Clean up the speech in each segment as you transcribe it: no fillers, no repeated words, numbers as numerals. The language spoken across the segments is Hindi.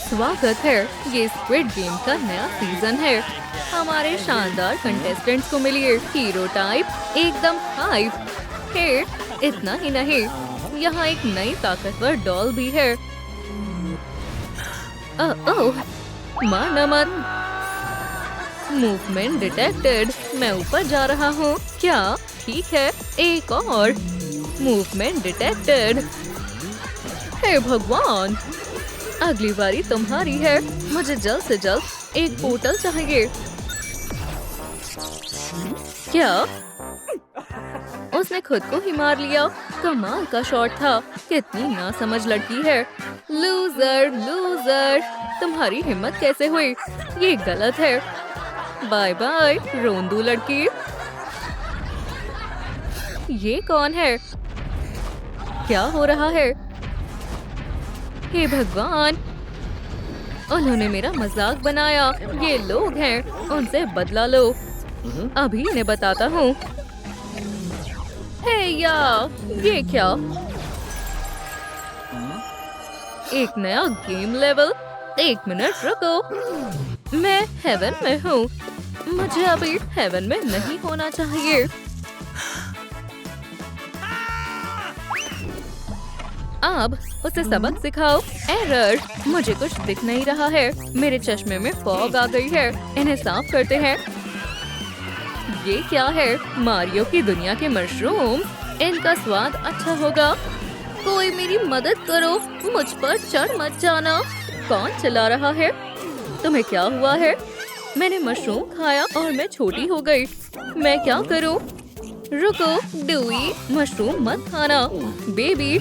स्वागत है। ये स्क्विड गेम का नया सीजन है। हमारे शानदार कंटेस्टेंट्स को मिलिए हीरो टाइप एकदम हाइप। हे, इतना ही नहीं, यहाँ एक नई ताकतवर डॉल भी है। ओह, मारना मत। Movement detected. मैं ऊपर जा रहा हूँ। क्या ठीक है? एक और। Movement detected. हे भगवान, अगली बारी तुम्हारी है। मुझे जल्द से जल्द एक पोर्टल चाहिए। क्या? उसने खुद को ही मार लिया। कमाल का शॉट था। कितनी नासमझ लड़की है। लूजर लूजर, तुम्हारी हिम्मत कैसे हुई? ये गलत है। बाय बाय रोंदू लड़की। ये कौन है? क्या हो रहा है? हे भगवान, उन्होंने मेरा मजाक बनाया। ये लोग हैं, उनसे बदला लो। अभी इन्हें बताता हूँ। हे या, ये क्या? एक नया गेम लेवल। एक मिनट रुको, मैं हेवन में हूँ। मुझे अभी हेवन में नहीं होना चाहिए। अब उसे सबक सिखाओ। एरर, मुझे कुछ दिख नहीं रहा है। मेरे चश्मे में फॉग आ गई है। इन्हें साफ करते हैं। ये क्या है? मारियो की दुनिया के मशरूम। इनका स्वाद अच्छा होगा। कोई मेरी मदद करो, मुझ पर चढ़ मत जाना। कौन चला रहा है? तुम्हें क्या हुआ है? मैंने मशरूम खाया और मैं छोटी हो गई। मैं क्या करूं? रुको डूई, मशरूम मत खाना। बेबी,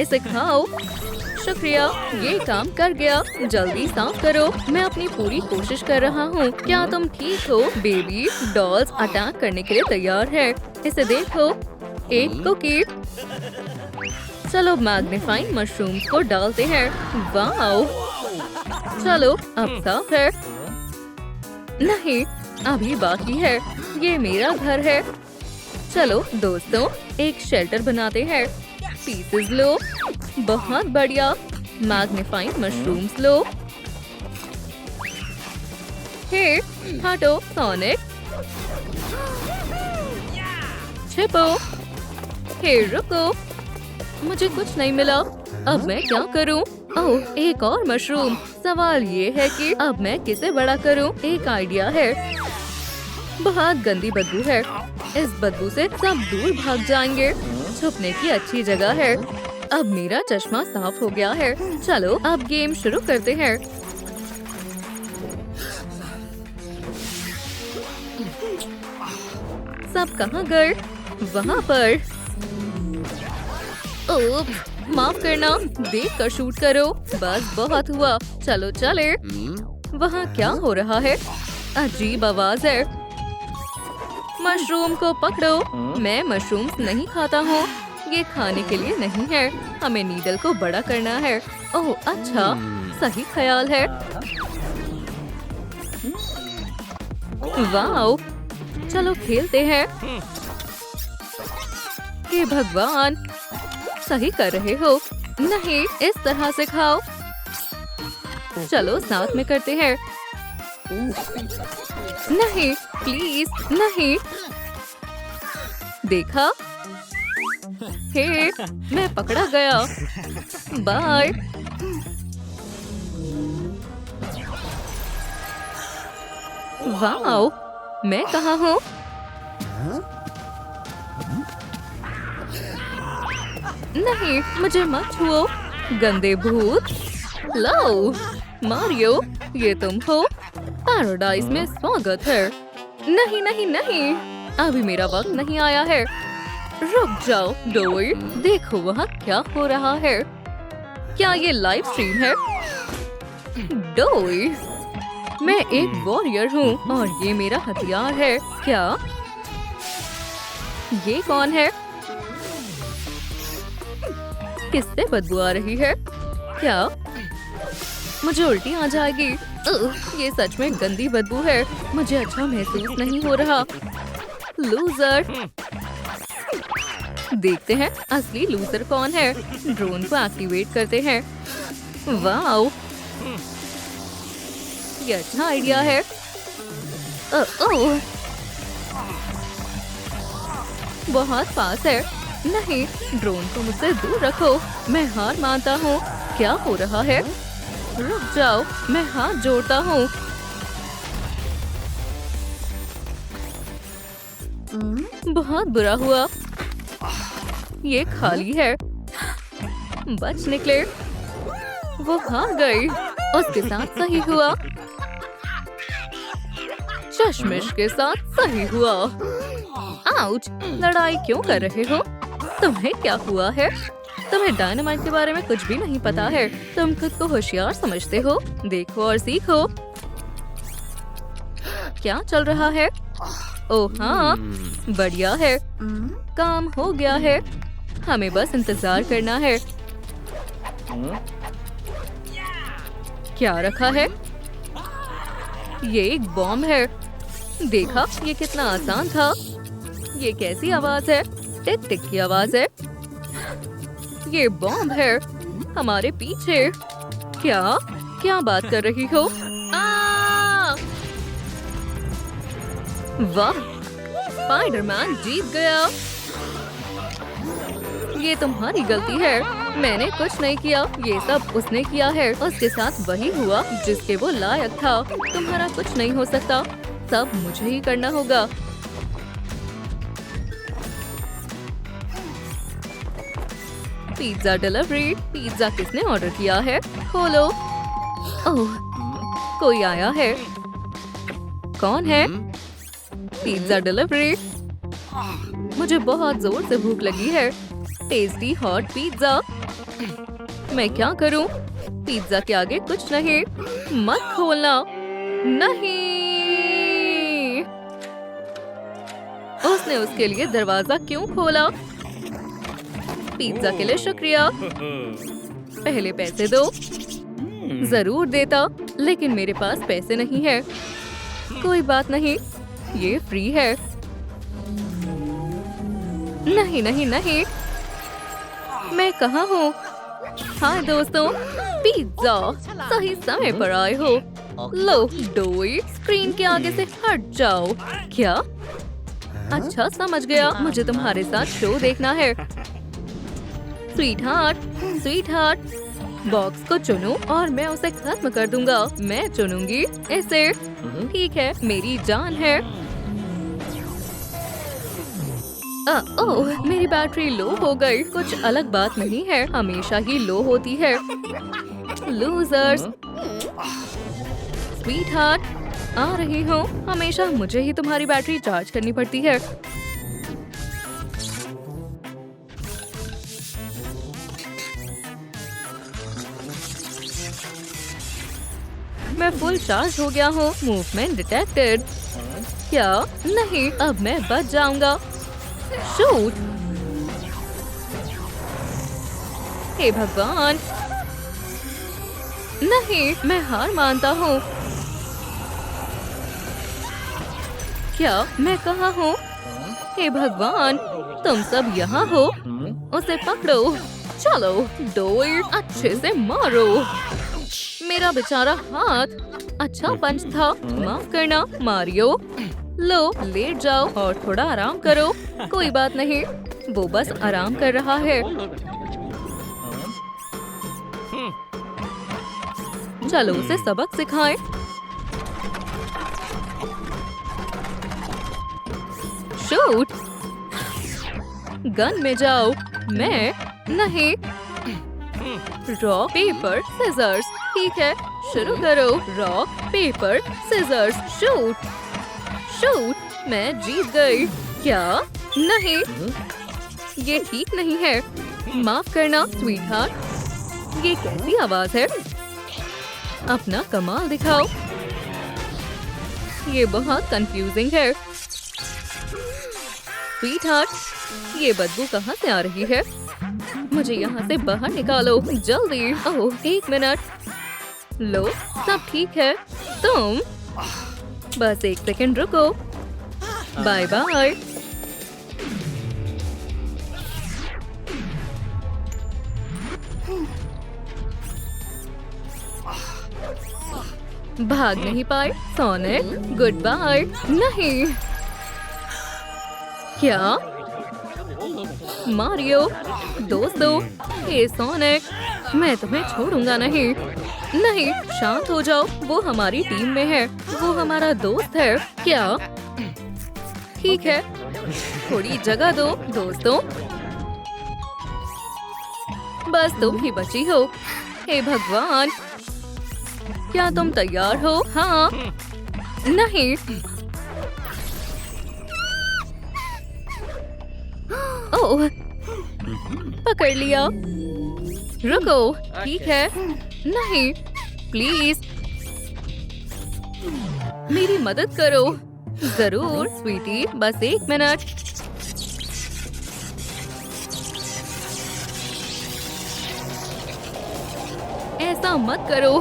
इसे खाओ। शुक्रिया, ये काम कर गया। जल्दी साफ करो। मैं अपनी पूरी कोशिश कर रहा हूँ। क्या तुम ठीक हो? बेबी डॉल्स अटैक करने के लिए तैयार है। इसे देखो, एक कुकी। चलो मैग्नीफाइंग मशरूम्स को डालते हैं। वाओ, चलो अब साफ है। नहीं, अभी बाकी है। ये मेरा घर है। चलो दोस्तों, एक शेल्टर बनाते हैं। पीसेस लो। बहुत बढ़िया। मैग्नीफाइंग मशरूम्स लो। हे, हटो सोनिक। छिपो। हे रुको, मुझे कुछ नहीं मिला। अब मैं क्या करूं? ओह, एक और मशरूम। सवाल ये है कि अब मैं किसे बड़ा करूं? एक आइडिया है। बहुत गंदी बदबू है। इस बदबू से सब दूर भाग जाएंगे। छुपने की अच्छी जगह है। अब मेरा चश्मा साफ हो गया है। चलो अब गेम शुरू करते हैं। सब कहाँ गए? वहाँ पर। ओह, माफ करना। देख कर शूट करो। बस बहुत हुआ। चलो चले। वहाँ क्या हो रहा है? अजीब आवाज है। मशरूम को पकड़ो। मैं मशरूम्स नहीं खाता हूँ। ये खाने के लिए नहीं है। हमें नीडल को बड़ा करना है। ओह अच्छा, सही ख्याल है। वाओ, चलो खेलते हैं। हे भगवान, सही कर रहे हो। नहीं, इस तरह से खाओ। चलो साथ में करते हैं। नहीं प्लीज नहीं। देखा? हे, मैं पकड़ा गया। बाय। वाओ, मैं कहाँ हूँ? नहीं, मुझे मत छुओ, गंदे भूत। लो मारियो, ये तुम हो? पैराडाइज में स्वागत है। नहीं नहीं नहीं, अभी मेरा वक्त नहीं आया है। रुक जाओ डोई, देखो वहाँ क्या हो रहा है। क्या ये लाइव स्ट्रीम है? डोई, मैं एक वॉरियर हूँ और ये मेरा हथियार है। क्या? ये कौन है? किससे बदबू आ रही है? क्या? मुझे उल्टी आ जाएगी। ये सच में गंदी बदबू है। मुझे अच्छा महसूस नहीं हो रहा। लूजर। देखते हैं असली लूजर कौन है। ड्रोन को एक्टिवेट करते हैं। वाओ, ये अच्छा आइडिया है। ओह, बहुत पास है। नहीं, ड्रोन को मुझसे दूर रखो। मैं हार मानता हूँ। क्या हो रहा है? रुक जाओ, मैं हाथ जोड़ता हूँ। बहुत बुरा हुआ। ये खाली है। बच निकले। वो हार गई। उसके साथ सही हुआ। चश्मिश के साथ सही हुआ। आउच! लड़ाई क्यों कर रहे हो? तुम्हें क्या हुआ है? तुम्हें डायनामाइट के बारे में कुछ भी नहीं पता है। तुम खुद को होशियार समझते हो। देखो और सीखो। क्या चल रहा है? ओह हाँ, बढ़िया है। काम हो गया है। हमें बस इंतजार करना है। क्या रखा है? ये एक बॉम्ब है। देखा, ये कितना आसान था। ये कैसी आवाज है? टिक टिक की आवाज है। ये बॉम्ब है हमारे पीछे। क्या क्या बात कर रही हो? वाह, स्पाइडरमैन जीत गया। ये तुम्हारी गलती है। मैंने कुछ नहीं किया। ये सब उसने किया है। उसके साथ वही हुआ जिसके वो लायक था। तुम्हारा कुछ नहीं हो सकता। सब मुझे ही करना होगा। Pizza delivery. पिज्जा किसने ऑर्डर किया है? खोलो। ओह, कोई आया है। कौन है? Pizza delivery. मुझे बहुत जोर से भूख लगी है। Tasty hot pizza. मैं क्या करूं? पिज्जा के आगे कुछ नहीं। मत खोलना। नहीं, उसने उसके लिए दरवाजा क्यों खोला? पिज्जा के लिए शुक्रिया। पहले पैसे दो। जरूर देता, लेकिन मेरे पास पैसे नहीं है। कोई बात नहीं, ये फ्री है। नहीं नहीं नहीं, मैं कहाँ हूँ? हाँ दोस्तों, पिज्जा सही समय पर आए हो। लो डोई, स्क्रीन के आगे से हट जाओ। क्या? अच्छा समझ गया। मुझे तुम्हारे साथ शो देखना है। स्वीट हार्ट, बॉक्स को चुनो और मैं उसे खत्म कर दूंगा। मैं चुनूंगी इसे। ठीक है, मेरी जान है। ओह, मेरी बैटरी लो हो गई। कुछ अलग बात नहीं है, हमेशा ही लो होती है। लूजर्स। स्वीट हार्ट, आ रही हूँ। हमेशा मुझे ही तुम्हारी बैटरी चार्ज करनी पड़ती है। मैं फुल चार्ज हो गया हूँ। Movement detected. क्या? नहीं, अब मैं बच जाऊंगा। शूट! हे भगवान! नहीं, मैं हार मानता हूँ। क्या? मैं कहाँ हूँ? हे भगवान! तुम सब यहाँ हो? उसे पकड़ो। चलो डोई, अच्छे से मारो। मेरा बेचारा हाथ। अच्छा पंच था। माफ करना मारियो। लो, लेट जाओ और थोड़ा आराम करो। कोई बात नहीं, वो बस आराम कर रहा है। चलो उसे सबक सिखाएं। शूट! गन में जाओ। मैं नहीं। Rock paper scissors. ठीक है, शुरू करो। Rock paper scissors. शूट! मैं जीत गई। क्या? नहीं, ये ठीक नहीं है। माफ करना स्वीट हार्ट। ये कैसी आवाज है? अपना कमाल दिखाओ। ये बहुत कंफ्यूजिंग है। स्वीट हार्ट, ये बदबू कहाँ से आ रही है? मुझे यहाँ से बाहर निकालो जल्दी। ओह, 1 मिनट। लो, सब ठीक है। तुम बस 1 सेकंड रुको। Bye bye. भाग नहीं पाए। Sonic good bye. नहीं, क्या मारियो? दोस्तों, हे सोनिक, मैं तुम्हें छोड़ूंगा नहीं। नहीं, शांत हो जाओ। वो हमारी टीम में है, वो हमारा दोस्त है। क्या? ठीक है, थोड़ी जगह दो दोस्तों। बस तुम ही बची हो। हे भगवान, क्या तुम तैयार हो? हाँ। नहीं। ओह, पकड़ लिया। रुको, ठीक है। नहीं, प्लीज मेरी मदद करो। जरूर स्वीटी, बस 1 मिनट। ऐसा मत करो,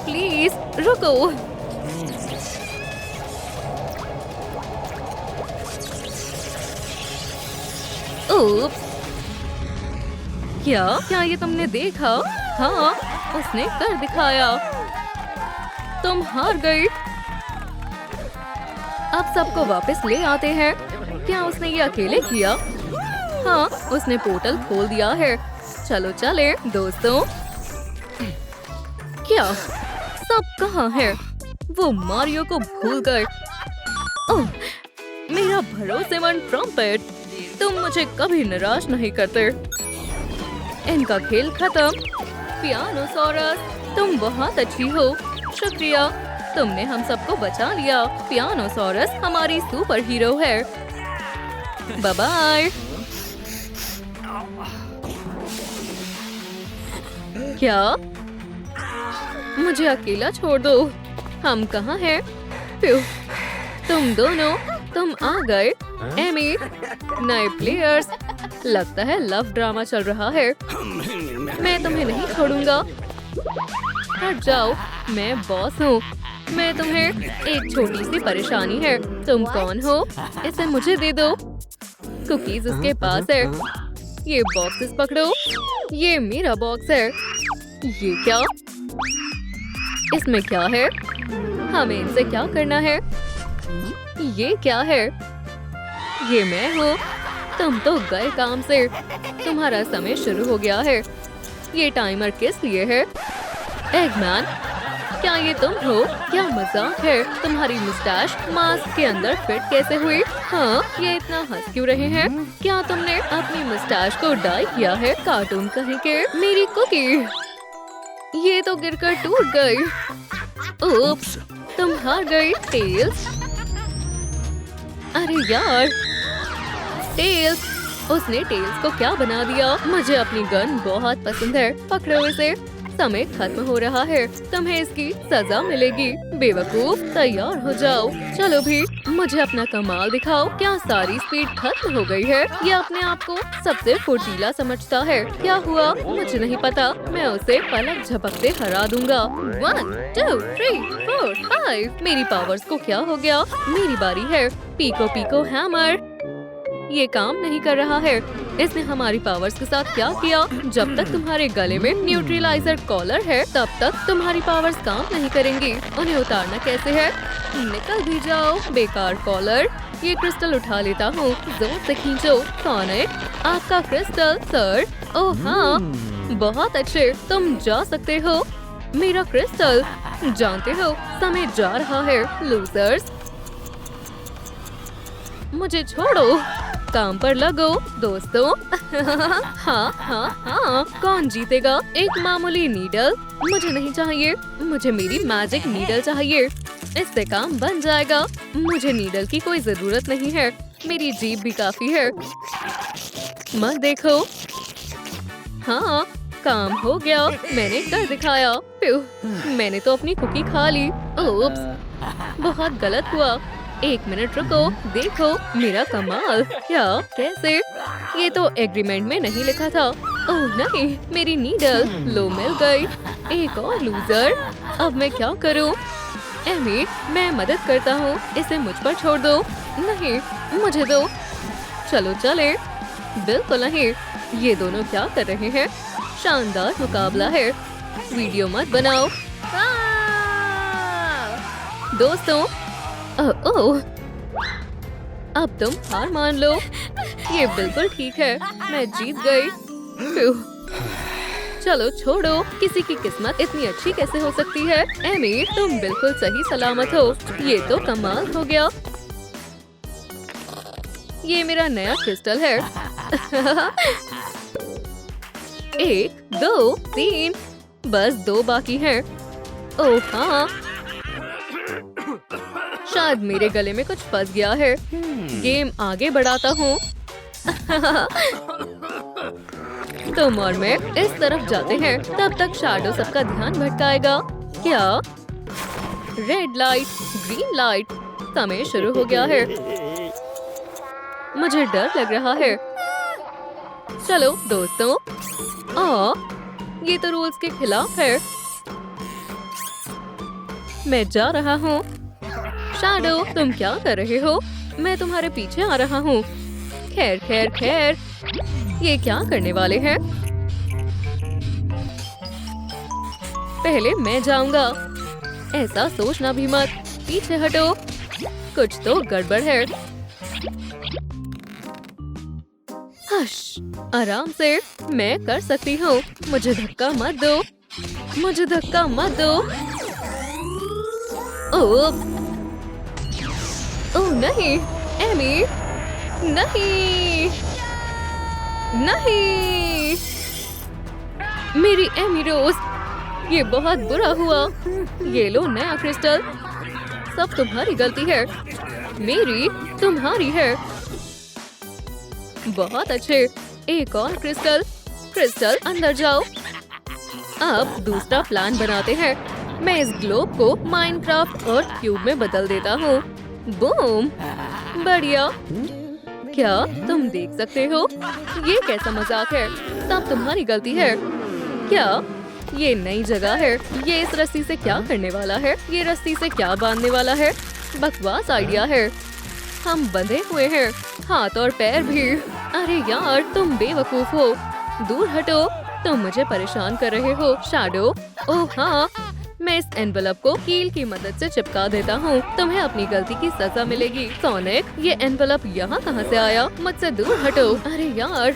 प्लीज रुको। ओप्स, क्या ये तुमने देखा? हाँ, उसने कर दिखाया। तुम हार गई। अब सबको वापस ले आते हैं। क्या उसने ये अकेले किया? हाँ, उसने पोर्टल खोल दिया है। चलो चले दोस्तों। क्या सब कहाँ है? वो मारियो को भूल गए। ओह, मेरा भरोसेमंद ट्रम्पेट, तुम मुझे कभी निराश नहीं करते। इनका खेल खत्म। पियानोसोरस, तुम बहुत अच्छी हो। शुक्रिया, तुमने हम सबको बचा लिया। पियानोसोरस हमारी सुपर हीरो है। Bye bye. क्या? मुझे अकेला छोड़ दो। हम कहाँ हैं? तुम दोनों, तुम आ गए। एमी, नए प्लेयर्स। लगता है लव ड्रामा चल रहा है। मैं तुम्हें नहीं छोड़ूंगा। हट जाओ, मैं बॉस हूँ। मैं तुम्हें एक छोटी सी परेशानी है। तुम कौन हो? इसे मुझे दे दो। कुकीज उसके पास है। ये बॉक्सेस पकड़ो। ये मेरा बॉक्स है। ये क्या? इसमें क्या है? हमें इनसे क्या करना है? ये क्या है? ये मैं हूँ। तुम तो गए काम से। तुम्हारा समय शुरू हो गया है। ये टाइमर किस लिए है? एगमैन, क्या ये तुम हो? क्या मजाक है? तुम्हारी मुस्टैच मास्क के अंदर फिट कैसे हुई? हाँ, ये इतना हंस क्यों रहे हैं? क्या तुमने अपनी मुस्टैच को डाई किया है? कार्टून कहीं के। मेरी कुकी, ये तो गिरकर टूट गई। उप्स, तुम हार गई। टेल्स, अरे यार, टेल्स, उसने टेल्स को क्या बना दिया? मुझे अपनी गन बहुत पसंद है। पकड़ो इसे। समय खत्म हो रहा है। तुम्हें इसकी सजा मिलेगी। बेवकूफ, तैयार हो जाओ। चलो भी, मुझे अपना कमाल दिखाओ। क्या सारी स्पीड खत्म हो गई है? ये अपने आप को सबसे फुर्तीला समझता है। क्या हुआ? मुझे नहीं पता। मैं उसे पलक झपकते हरा दूंगा। 1 2 3 4 5। मेरी पावर्स को क्या हो गया? मेरी बारी है। Piko Piko hammer. ये काम नहीं कर रहा है। इसने हमारी पावर्स के साथ क्या किया? जब तक तुम्हारे गले में न्यूट्रलाइजर कॉलर है, तब तक तुम्हारी पावर्स काम नहीं करेंगी। उन्हें उतारना कैसे है? निकल भी जाओ, बेकार कॉलर। ये क्रिस्टल उठा लेता हूँ। जोर से खींचो। सोनिक, आपका क्रिस्टल। सर, ओह हाँ, बहुत अच्छे। तुम जा सकते हो। मेरा क्रिस्टल। जानते हो, समय जा रहा है। लूजर्स, मुझे छोड़ो। काम पर लगो दोस्तों। हाँ हाँ हाँ, कौन जीतेगा? एक मामूली नीडल मुझे नहीं चाहिए। मुझे मेरी मैजिक नीडल चाहिए। इससे काम बन जाएगा। मुझे नीडल की कोई जरूरत नहीं है। मेरी जीभ भी काफी है। मत देखो। हाँ, काम हो गया। मैंने कर दिखाया। मैंने तो अपनी कुकी खा ली। ओप्स, बहुत गलत हुआ। 1 मिनट रुको, देखो मेरा कमाल। क्या? कैसे? ये तो एग्रीमेंट में नहीं लिखा था। ओह नहीं, मेरी नीडल लो मिल गई। एक और लूजर। अब मैं क्या करूं? एमी, मैं मदद करता हूँ। इसे मुझ पर छोड़ दो। नहीं, मुझे दो। चलो चले। बिल्कुल नहीं। ये दोनों क्या कर रहे हैं? शानदार मुकाबला है। वीडियो मत बनाओ। दोस्तों, ओह, अब तुम हार मान लो। ये बिल्कुल ठीक है, मैं जीत गई। चलो छोड़ो, किसी की किस्मत इतनी अच्छी कैसे हो सकती है। एमी, तुम बिल्कुल सही सलामत हो। ये तो कमाल हो गया। ये मेरा नया क्रिस्टल है। 1, 2, 3, बस 2 बाकी हैं। ओह हाँ, शायद मेरे गले में कुछ फंस गया है। गेम आगे बढ़ाता हूँ। तुम और मैं इस तरफ जाते हैं, तब तक शैडो सबका ध्यान भटकाएगा। क्या? रेड लाइट, ग्रीन लाइट, समय शुरू हो गया है। मुझे डर लग रहा है। चलो दोस्तों, ये तो रूल्स के खिलाफ है। मैं जा रहा हूँ। शैडो, तुम क्या कर रहे हो? मैं तुम्हारे पीछे आ रहा हूँ। खैर खैर खैर, ये क्या करने वाले हैं? पहले मैं जाऊंगा। ऐसा सोचना भी मत। पीछे हटो, कुछ तो गड़बड़ है। हश, आराम से, मैं कर सकती हूँ। मुझे धक्का मत दो। मुझे धक्का मत दो। ओह नहीं, एमी, नहीं, नहीं, मेरी एमी रोज, ये बहुत बुरा हुआ। ये लो नया क्रिस्टल। सब तुम्हारी गलती है। मेरी, तुम्हारी है। बहुत अच्छे। एक और क्रिस्टल। क्रिस्टल, अंदर जाओ। अब दूसरा प्लान बनाते हैं। मैं इस ग्लोब को माइनक्राफ्ट और क्यूब में बदल देता हूँ। बूम, बढ़िया। क्या तुम देख सकते हो? ये कैसा मजाक है? सब तुम्हारी गलती है। क्या? ये नई जगह है। ये इस रस्सी से क्या करने वाला है? ये रस्सी से क्या बांधने वाला है? बकवास आइडिया है। हम बंधे हुए हैं, हाथ और पैर भी। अरे यार, तुम बेवकूफ हो। दूर हटो, तुम मुझे परेशान कर रहे हो। शैडो, ओह हाँ, मैं इस एनवेलप को कील की मदद से चिपका देता हूँ। तुम्हें अपनी गलती की सजा मिलेगी। सोनिक, ये एनवेलप यहाँ कहाँ से आया? मुझसे दूर हटो। अरे यार,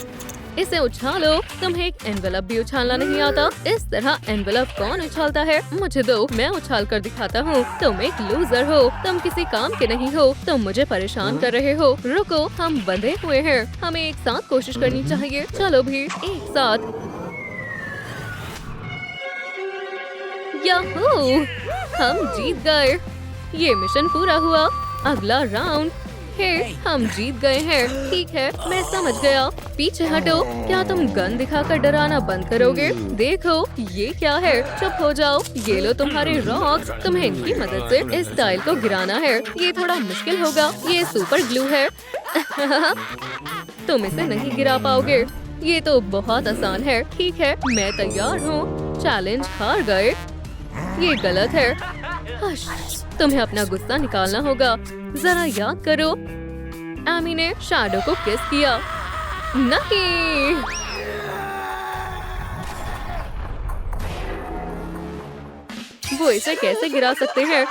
इसे उछालो। तुम्हें एक एनवेलप भी उछालना नहीं आता। इस तरह एनवेलप कौन उछालता है? मुझे दो, मैं उछाल कर दिखाता हूँ। तुम एक लूजर हो। तुम किसी काम के नहीं हो। तुम मुझे परेशान कर रहे हो। रुको, हम बंधे हुए हैं। हमें एक साथ कोशिश करनी चाहिए। चलो भी, एक साथ। याहू! हम जीत गए। ये मिशन पूरा हुआ। अगला राउंड। हे, हम जीत गए हैं। ठीक है, मैं समझ गया। पीछे हटो। क्या तुम गन दिखाकर डराना बंद करोगे? देखो, ये क्या है? चुप हो जाओ। ये लो तुम्हारे रॉक्स। तुम्हें इनकी मदद से इस टाइल को गिराना है। ये थोड़ा मुश्किल होगा। ये सुपर ग्लू है। तुम इसे नहीं गिरा पाओगे। ये तो बहुत आसान है। ठीक है, मैं तैयार हूँ। चैलेंज हार गए। ये गलत है। हश, तुम्हें अपना गुस्सा निकालना होगा। जरा याद करो, एमी ने शैडो को किस किया। नहीं, वो इसे कैसे गिरा सकते हैं?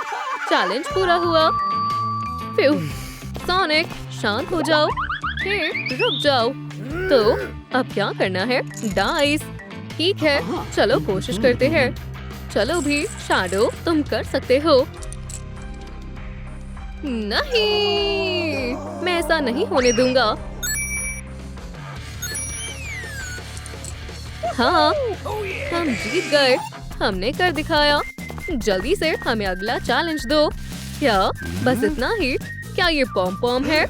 चैलेंज पूरा हुआ। सोनिक, शांत हो जाओ। हे, रुक जाओ। तो अब क्या करना है? डाइस। ठीक है, चलो कोशिश करते हैं। चलो भी, शैडो, तुम कर सकते हो। नहीं, मैं ऐसा नहीं होने दूंगा। हाँ, हम जीत गए। हमने कर दिखाया। जल्दी से हमें अगला चैलेंज दो। क्या बस इतना ही? क्या ये पॉम पॉम है?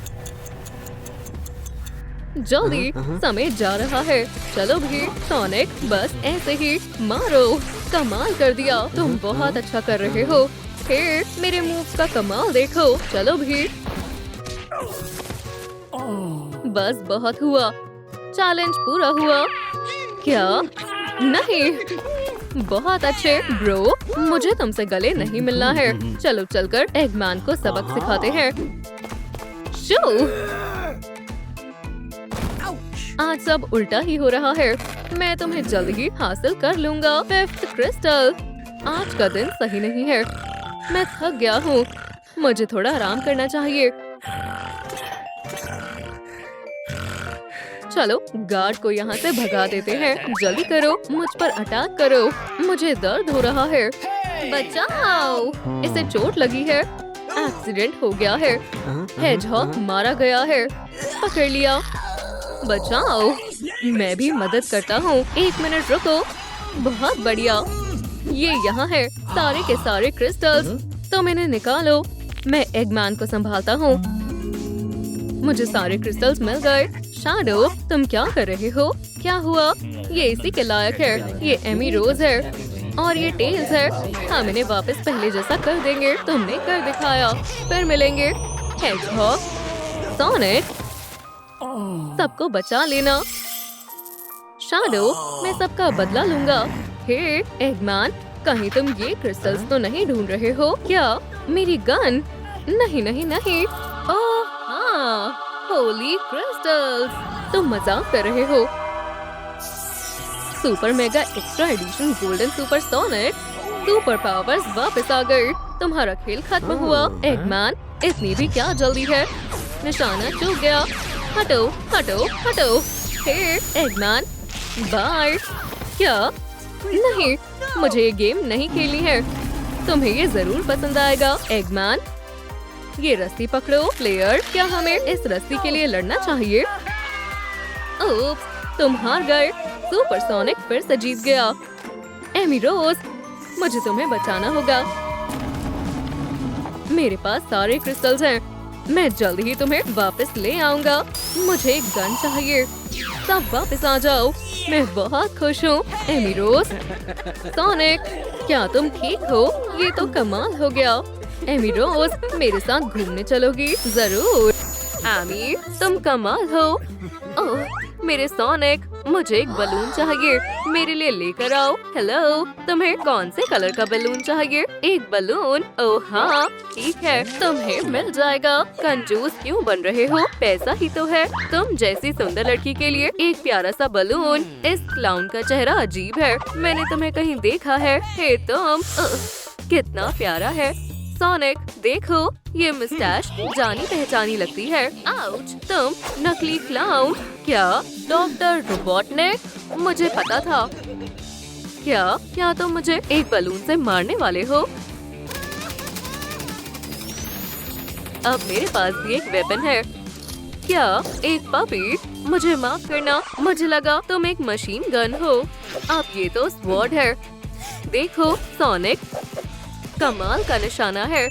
जल्दी, समय जा रहा है। चलो भी, सोनिक, बस ऐसे ही मारो। कमाल कर दिया। तुम बहुत अच्छा कर रहे हो। हे, मेरे मूव्स का कमाल देखो। चलो भी, बस बहुत हुआ। चैलेंज पूरा हुआ। क्या? नहीं, बहुत अच्छे ब्रो। मुझे तुमसे गले नहीं मिलना है। चलो चलकर एगमैन को सबक सिखाते हैं। शो! आज सब उल्टा ही हो रहा है। मैं तुम्हें जल्द ही हासिल कर लूंगा। 5th crystal. आज का दिन सही नहीं है। मैं थक गया हूँ। मुझे थोड़ा आराम करना चाहिए। चलो गार्ड को यहाँ से भगा देते हैं। जल्दी करो, मुझ पर अटैक करो। मुझे दर्द हो रहा है। बचाओ, इसे चोट लगी है। एक्सीडेंट हो गया है। हेजहॉग मारा गया है। पकड़ लिया। बचाओ, मैं भी मदद करता हूँ। 1 मिनट रुको। बहुत बढ़िया, ये यहाँ है। सारे के सारे क्रिस्टल्स। तुम इन्हें निकालो। मैं एगमैन को संभालता हूँ। मुझे सारे क्रिस्टल्स मिल गए। शैडो, तुम क्या कर रहे हो? क्या हुआ? ये इसी के लायक है। ये एमी रोज है और ये टेल्स है। हम इन्हें वापस पहले जैसा कर देंगे। तुमने कर दिखाया। फिर मिलेंगे। हेजहॉग, सोनिक, सबको बचा लेना। शैडो, मैं सबका बदला लूंगा। हे एगमैन, कहीं तुम ये क्रिस्टल्स तो नहीं ढूंढ रहे हो क्या? मेरी गन? नहीं नहीं नहीं। ओह हाँ, होली क्रिस्टल्स। तुम मजाक कर रहे हो। Super mega extra edition golden super Sonic. Super powers वापस आ गए। तुम्हारा खेल खत्म हुआ। एगमैन, इतनी भी क्या जल्दी है? निशाना चूक गया। हटो हटो हटो। हे एगमैन, बाय। क्या? नहीं, मुझे ये गेम नहीं खेलनी है। तुम्हें ये जरूर पसंद आएगा। एगमैन, ये रस्सी पकड़ो। प्लेयर, क्या हमें इस रस्सी के लिए लड़ना चाहिए? ओप्स, तुम हार गए। सुपर सोनिक फिर से जीत गया। एमी रोज, मुझे तुम्हें बचाना होगा। मेरे पास सारे क्रिस्टल्स हैं। मैं जल्द ही तुम्हें वापस ले आऊंगा। मुझे एक गन चाहिए। सब वापस आ जाओ। मैं बहुत खुश हूँ। एमी रोज, सोनिक, क्या तुम ठीक हो? ये तो कमाल हो गया। एमी रोज, मेरे साथ घूमने चलोगी? जरूर। एमी, तुम कमाल हो। ओह, मेरे सोनिक, मुझे एक बलून चाहिए। मेरे लिए लेकर आओ। हेलो, तुम्हें कौन से कलर का बलून चाहिए? एक बलून? ओह हाँ, ठीक है, तुम्हें मिल जाएगा। कंजूस क्यों बन रहे हो? पैसा ही तो है। तुम जैसी सुंदर लड़की के लिए एक प्यारा सा बलून। इस क्लाउन का चेहरा अजीब है। मैंने तुम्हें कहीं देखा है। हे तुम, कितना प्यारा है। सोनिक, देखो, ये मुस्टैच जानी पहचानी लगती है। आउच, तुम नकली क्लाउन। क्या डॉक्टर रोबोटनिक? मुझे पता था। क्या तुम मुझे एक बलून से मारने वाले हो? अब मेरे पास भी एक वेपन है। क्या एक पपी? मुझे माफ करना, मुझे लगा तुम एक मशीन गन हो। अब ये तो स्वॉर्ड है। देखो सोनिक, कमाल का निशाना है।